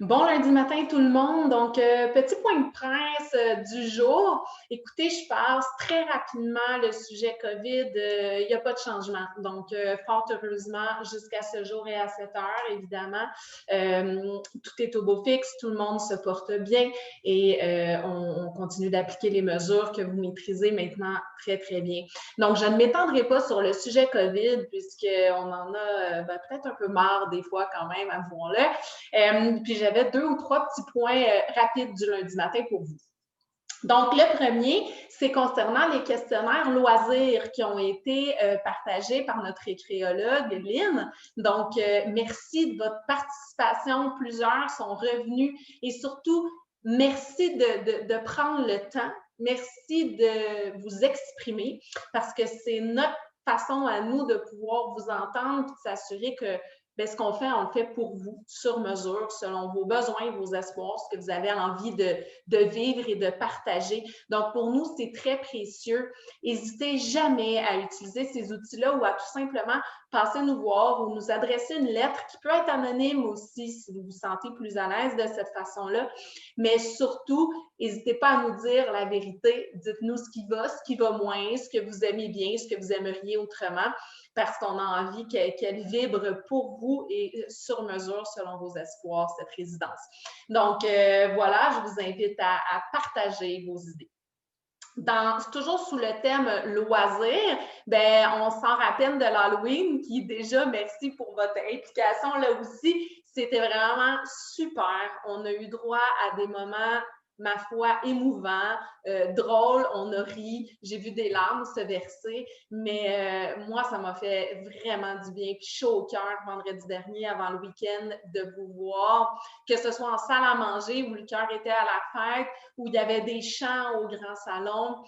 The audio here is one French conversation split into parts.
Bon lundi matin tout le monde. Donc, petit point de presse du jour. Écoutez, je passe très rapidement le sujet COVID. Il n'y a pas de changement. Donc, fort heureusement, jusqu'à ce jour et à cette heure, évidemment, tout est au beau fixe, tout le monde se porte bien et on continue d'appliquer les mesures que vous maîtrisez maintenant très, très bien. Donc, je ne m'étendrai pas sur le sujet COVID puisqu'on en a peut-être un peu marre des fois quand même, avouons-le. Puis j'avais 2 ou 3 petits points rapides du lundi matin pour vous. Donc, le premier, c'est concernant les questionnaires loisirs qui ont été partagés par notre écréologue, Lynn. Donc, merci de votre participation. Plusieurs sont revenus et surtout, merci de prendre le temps. Merci de vous exprimer parce que c'est notre façon à nous de pouvoir vous entendre et de s'assurer que bien, ce qu'on fait, on le fait pour vous, sur mesure, selon vos besoins, vos espoirs, ce que vous avez envie de vivre et de partager. Donc, pour nous, c'est très précieux. N'hésitez jamais à utiliser ces outils-là ou à tout simplement passer nous voir ou nous adresser une lettre qui peut être anonyme aussi si vous vous sentez plus à l'aise de cette façon-là. Mais surtout, n'hésitez pas à nous dire la vérité. Dites-nous ce qui va moins, ce que vous aimez bien, ce que vous aimeriez autrement, parce qu'on a envie qu'elle vibre pour vous et sur mesure selon vos espoirs, cette résidence. Donc, voilà, je vous invite à partager vos idées. Toujours sous le thème loisirs, ben, on s'en rappelle de l'Halloween, qui déjà, merci pour votre implication là aussi. C'était vraiment super. On a eu droit à des moments, ma foi, émouvants, drôles. On a ri. J'ai vu des larmes se verser. Mais moi, ça m'a fait vraiment du bien. Puis chaud au cœur vendredi dernier, avant le week-end, de vous voir, que ce soit en salle à manger où le cœur était à la fête, où il y avait des chants au grand salon.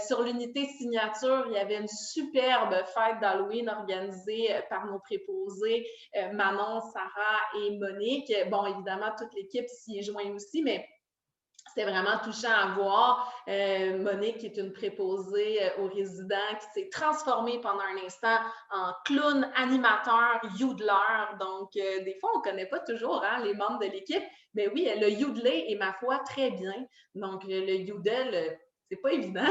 Sur l'unité signature, il y avait une superbe fête d'Halloween organisée par nos préposés, Manon, Sarah et Monique. Bon, évidemment, toute l'équipe s'y est jointe aussi, mais c'était vraiment touchant à voir. Monique, qui est une préposée aux résidents, qui s'est transformée pendant un instant en clown animateur, yodeler. Donc, des fois, on ne connaît pas toujours hein, les membres de l'équipe, mais oui, elle a yodelé et ma foi, très bien. Donc, le yodel, c'est pas évident.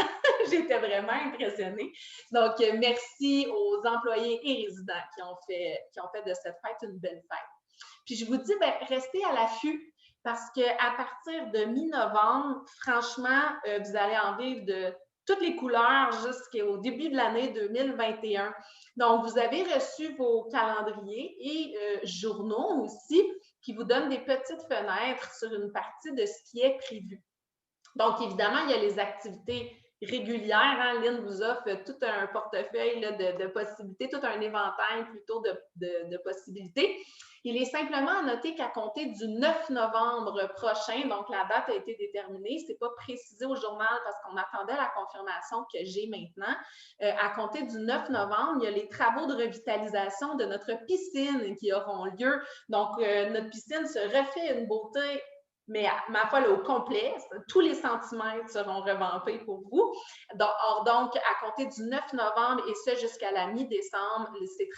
J'étais vraiment impressionnée. Donc, merci aux employés et résidents qui ont fait de cette fête une belle fête. Puis je vous dis, ben, restez à l'affût parce qu'à partir de mi-novembre, franchement, vous allez en vivre de toutes les couleurs jusqu'au début de l'année 2021. Donc, vous avez reçu vos calendriers et journaux aussi qui vous donnent des petites fenêtres sur une partie de ce qui est prévu. Donc, évidemment, il y a les activités régulières. Hein? Lynn vous offre tout un portefeuille là, de possibilités, tout un éventail plutôt de possibilités. Il est simplement à noter qu'à compter du 9 novembre prochain, donc la date a été déterminée, ce n'est pas précisé au journal parce qu'on attendait la confirmation que j'ai maintenant. À compter du 9 novembre, il y a les travaux de revitalisation de notre piscine qui auront lieu. Donc, notre piscine se refait une beauté mais ma foi, là, au complet, tous les centimètres seront revampés pour vous. Donc, à compter du 9 novembre et ce jusqu'à la mi-décembre, ces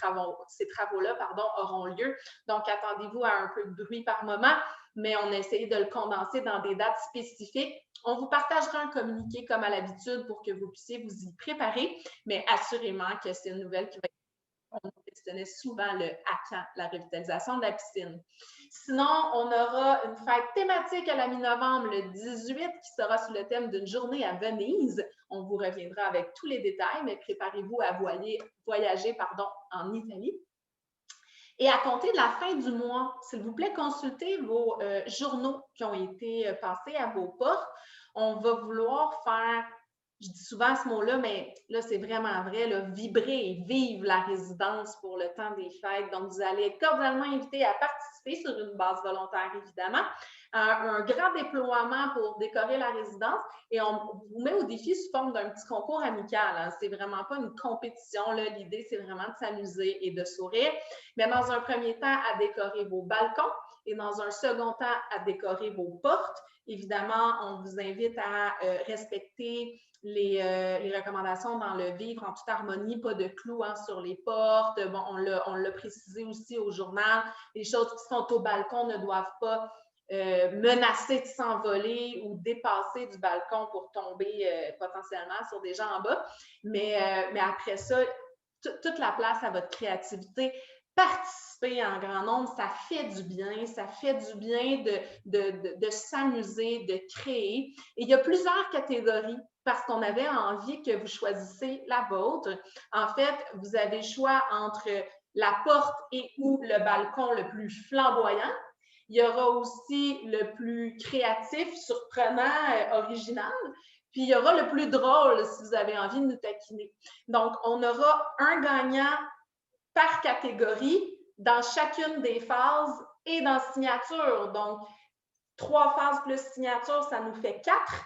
travaux-là auront lieu. Donc, attendez-vous à un peu de bruit par moment, mais on a essayé de le condenser dans des dates spécifiques. On vous partagera un communiqué comme à l'habitude pour que vous puissiez vous y préparer, mais assurément que c'est une nouvelle qui va être... On questionnait souvent le à quand la revitalisation de la piscine. Sinon, on aura une fête thématique à la mi-novembre, le 18, qui sera sous le thème d'une journée à Venise. On vous reviendra avec tous les détails, mais préparez-vous à voyager en Italie. Et à compter de la fin du mois, s'il vous plaît, consultez vos journaux qui ont été passés à vos portes. On va vouloir faire, je dis souvent ce mot-là, mais là, c'est vraiment vrai, là, vibrer et vivre la résidence pour le temps des fêtes. Donc, vous allez être cordialement invités à participer sur une base volontaire, évidemment. Un grand déploiement pour décorer la résidence et on vous met au défi sous forme d'un petit concours amical. Hein. C'est vraiment pas une compétition. L'idée, c'est vraiment de s'amuser et de sourire. Mais dans un premier temps, à décorer vos balcons et dans un second temps, à décorer vos portes. Évidemment, on vous invite à respecter les recommandations dans le vivre en toute harmonie, pas de clous hein, sur les portes. Bon, on l'a précisé aussi au journal, les choses qui sont au balcon ne doivent pas menacé de s'envoler ou dépasser du balcon pour tomber potentiellement sur des gens en bas. Mais après ça, toute la place à votre créativité. Participer en grand nombre, ça fait du bien. Ça fait du bien de s'amuser, de créer. Et il y a plusieurs catégories parce qu'on avait envie que vous choisissiez la vôtre. En fait, vous avez le choix entre la porte et ou le balcon le plus flamboyant. Il y aura aussi le plus créatif, surprenant, original. Puis il y aura le plus drôle si vous avez envie de nous taquiner. Donc, on aura un gagnant par catégorie dans chacune des phases et dans signature. Donc, 3 phases plus signature, ça nous fait 4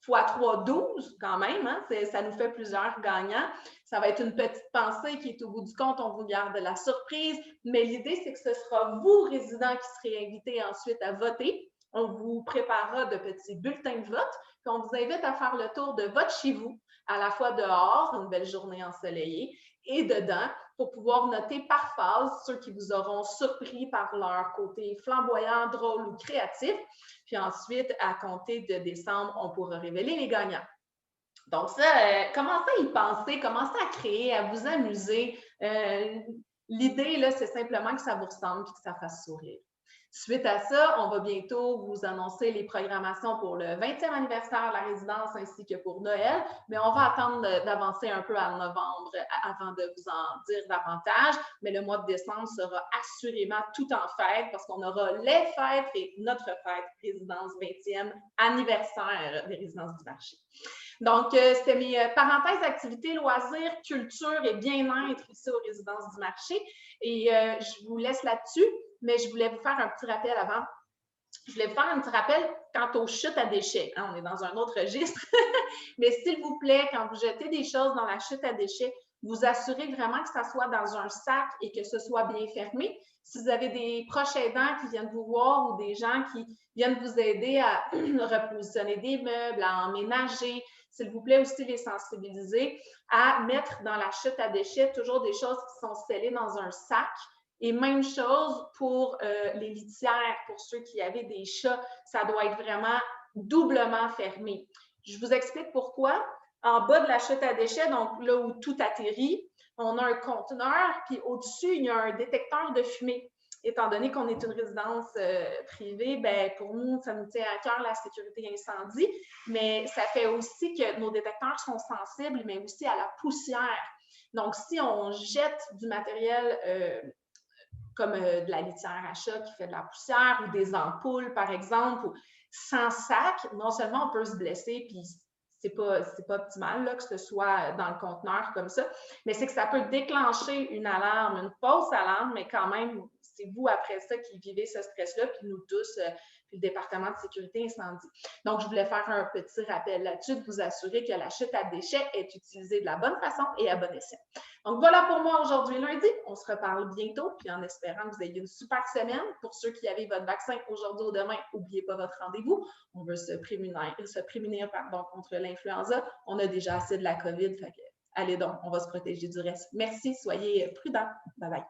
fois 3, 12 quand même. Hein? Ça nous fait plusieurs gagnants. Ça va être une petite pensée qui est au bout du compte. On vous garde la surprise. Mais l'idée, c'est que ce sera vous, résidents, qui serez invités ensuite à voter. On vous préparera de petits bulletins de vote. Puis on vous invite à faire le tour de vote chez vous, à la fois dehors, une belle journée ensoleillée, et dedans, pour pouvoir noter par phase ceux qui vous auront surpris par leur côté flamboyant, drôle ou créatif. Puis ensuite, à compter de décembre, on pourra révéler les gagnants. Donc ça, commencez à y penser, commencez à créer, à vous amuser. L'idée, là, c'est simplement que ça vous ressemble et que ça fasse sourire. Suite à ça, on va bientôt vous annoncer les programmations pour le 20e anniversaire de la résidence ainsi que pour Noël, mais on va attendre d'avancer un peu à novembre avant de vous en dire davantage. Mais le mois de décembre sera assurément tout en fête parce qu'on aura les fêtes et notre fête résidence 20e anniversaire des résidences du marché. Donc, c'était mes parenthèses activités, loisirs, culture et bien-être ici aux résidences du marché. Et je vous laisse là-dessus. Mais je voulais vous faire un petit rappel avant. Je voulais vous faire un petit rappel quant aux chutes à déchets. Hein, on est dans un autre registre. Mais s'il vous plaît, quand vous jetez des choses dans la chute à déchets, vous assurez vraiment que ça soit dans un sac et que ce soit bien fermé. Si vous avez des proches aidants qui viennent vous voir ou des gens qui viennent vous aider à repositionner des meubles, à emménager, s'il vous plaît aussi les sensibiliser à mettre dans la chute à déchets toujours des choses qui sont scellées dans un sac. Et même chose pour les litières, pour ceux qui avaient des chats, ça doit être vraiment doublement fermé. Je vous explique pourquoi. En bas de la chute à déchets, donc là où tout atterrit, on a un conteneur, puis au-dessus, il y a un détecteur de fumée. Étant donné qu'on est une résidence privée, ben pour nous, ça nous tient à cœur la sécurité incendie, mais ça fait aussi que nos détecteurs sont sensibles, mais aussi à la poussière. Donc, si on jette du matériel comme de la litière à chat qui fait de la poussière ou des ampoules, par exemple, sans sac, non seulement on peut se blesser, puis c'est pas optimal là, que ce soit dans le conteneur comme ça, mais c'est que ça peut déclencher une alarme, une fausse alarme, mais quand même, c'est vous après ça qui vivez ce stress-là, puis nous tous, puis le département de sécurité incendie. Donc, je voulais faire un petit rappel là-dessus, de vous assurer que la chute à déchets est utilisée de la bonne façon et à bon escient. Donc, voilà pour moi aujourd'hui lundi. On se reparle bientôt, puis en espérant que vous ayez une super semaine. Pour ceux qui avaient votre vaccin aujourd'hui ou demain, n'oubliez pas votre rendez-vous. On veut se prémunir contre l'influenza. On a déjà assez de la COVID. Fait que, allez donc, on va se protéger du reste. Merci, soyez prudents. Bye bye.